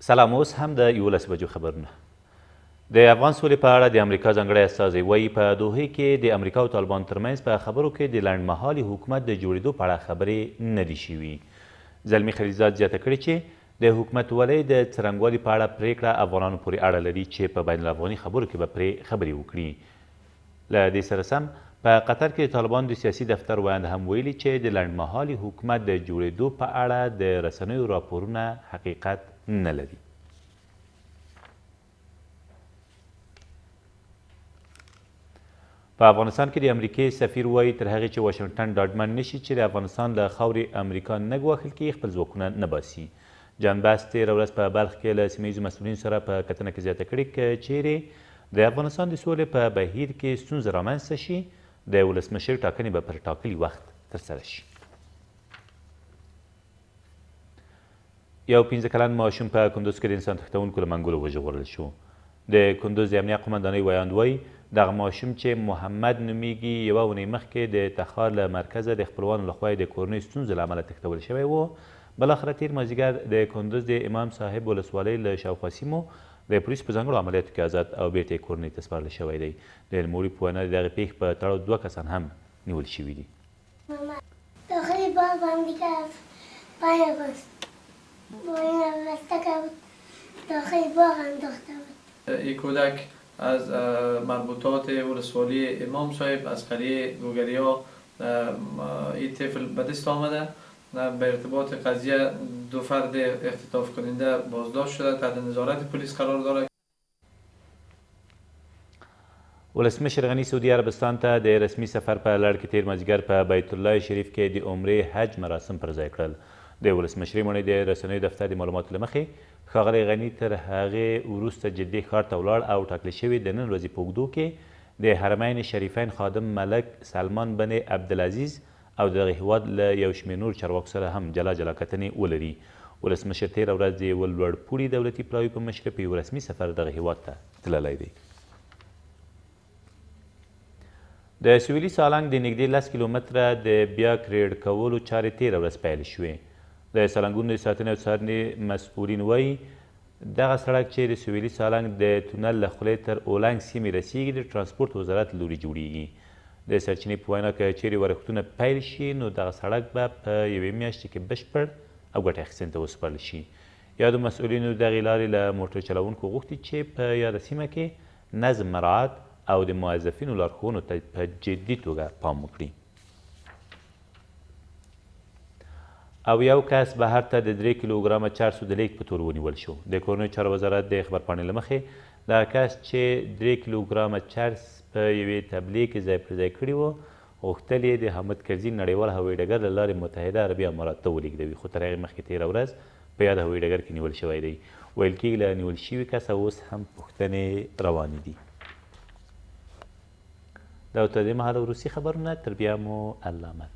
سلام. اوس هم د 11 بجو خبرونه. د افغان سولې په اړه د امریکا ځانګړی استازی وایي په دوحې کې د امریکا او طالبان ترمنځ په خبرو کې د لنډمهالي حکومت د جوړېدو په اړه خبرې نه دي شوي. زلمي خلیلزاد زیاته کړې چې د حکومتولۍ د څرنګوالي په اړه پریکړه افغانانو پورې اړه لري چې په بین الافغاني خبرو کې به پرې خبرې وکړي. له دې سره سم په قطر کې د طالبانو د سیاسي دفتر ویاند هم ویلي چې د لنډمهالي حکومت د جوړېدو په اړه د رسنیو راپورونه حقیقت نه لري. په افغانستان کې د امریکې سفیر وایي تر هغې چې واشنګټن ډاډمن نشي چې د افغانستان له خاورې امریکا نه ګواښل کېږي خپل ځواکونه نه باسي. جان باس تېره ورځ په بلخ کې له سیمه ییزو مسؤلینو سره په کتنه کې زیاته کړې که چیرې د افغانستان د سولې په بهیر کې ستونزه رامنځته شي د ولسمشر ټاکنې به پر ټاکلي وخت ترسره شي. یو 15 کلن ماشوم په کندوز کې د انسان تښتونکو له منګولو وژغورل شو. د کندوز د امنیه قمندانۍ ویاند وایي دغه ماشوم چې محمد نومیږي یوه اونۍ مخکې د تخار له مرکزه د خپلوانو لخوا د کورنۍ ستونزو له امله تښتول شوی و. بلاخره تېر مازدیګر د کندوز د امام صاحب ولسوالۍ له شاوخوا سیمو د پولیسو په ځانګړو عملیاتو کې آزاد او بیرته یې کورنۍ ته سپارل شوی دی. د نوموړي په وینا د دغې پیښې په تړاو 2 کسان هم نیول شوي دي. داخل باغ آمریکا 5 آگوست با بسته بود داخل باغ انداخته بود. این کودک از مربوطات ولسوالی امام صاحب از قریه گوگریا این طفل به دست آمده. به ارتباط قضیه 2 فرد اختطاف کننده بازداشت شده تحت نظارت پلیس قرار دارد. ولسمشر غني سعودي عربستان ته د رسمي سفر په لړ کې تېر مازدیګر په بیت الله شریف کې د عمرې حج مراسم پر ځای کړل. د ولسمشرۍ مڼۍ د رسنیو دفتر د معلوماتو له مخې ښاغلی غني تر هغې وروسته جدي ښار ته ولاړ او ټاکل شوي د نن ورځې په اوږدو کې د حرمین شریفین خادم ملک سلمان بن عبدالعزیز او د دغه هیواد له یو شمېر نور چارواکو سره هم جلا جلا کتنې ولري. ولسمشر تېره ورځ د یوه لوړپوړي دولتي پلاوي په مشرف یو رسمي سفر دغه هیواد ته تللی دی. د سویلي سالنګ د نږدې 10 کیلومتره د بیا کریډ کولو چارې تېره ورځ پیل شوې. د سالنګونو د ساتنې او څارنې مسؤلین وایي دغه سړک چې د سویلي سالنګ د تونل له خولې تر اولنګ سیمې رسیږي د ترانسپورت وزارت له لوري جوړیږي. د سرچینې په وینا که چیرې ورښتونه پیل شي نو دغه سړک به په یوې میاشتې کې بشپړ او ګټه اخیستنې ته وسپارل شي. یادو مسؤلینو دغې لارې له موټر چلوونکو غوښتي چې په یاده سیمه کې نظم مراعات او د موظفینو لارښوونو ته په جدي توګه پام وکړي. او یو کس بهر ته د 3 کیلوګرامه چرسو د لیږد په تور ونیول شو. د کورنیو چارو وزارت د خبرپاڼې له مخې دغه کس چې 3 کیلوګرامه چرس په یوې تبلې کې ځای پر ځای کړي وو غوښتل یې د حامد کرزي نړیوال هوایي ډګر له لارې متحده عربي اماراتو ته ولېږدوي خو تر هغې مخکې تېره ورځ په یاد هوایي ډګر کې نیول شوی دی. ویل کېږي له نیول شوي کسه اوس هم پوښتنې روانې دي. دا ورته د دې مهاله وروستي خبرونه تر بیا مو الله مل.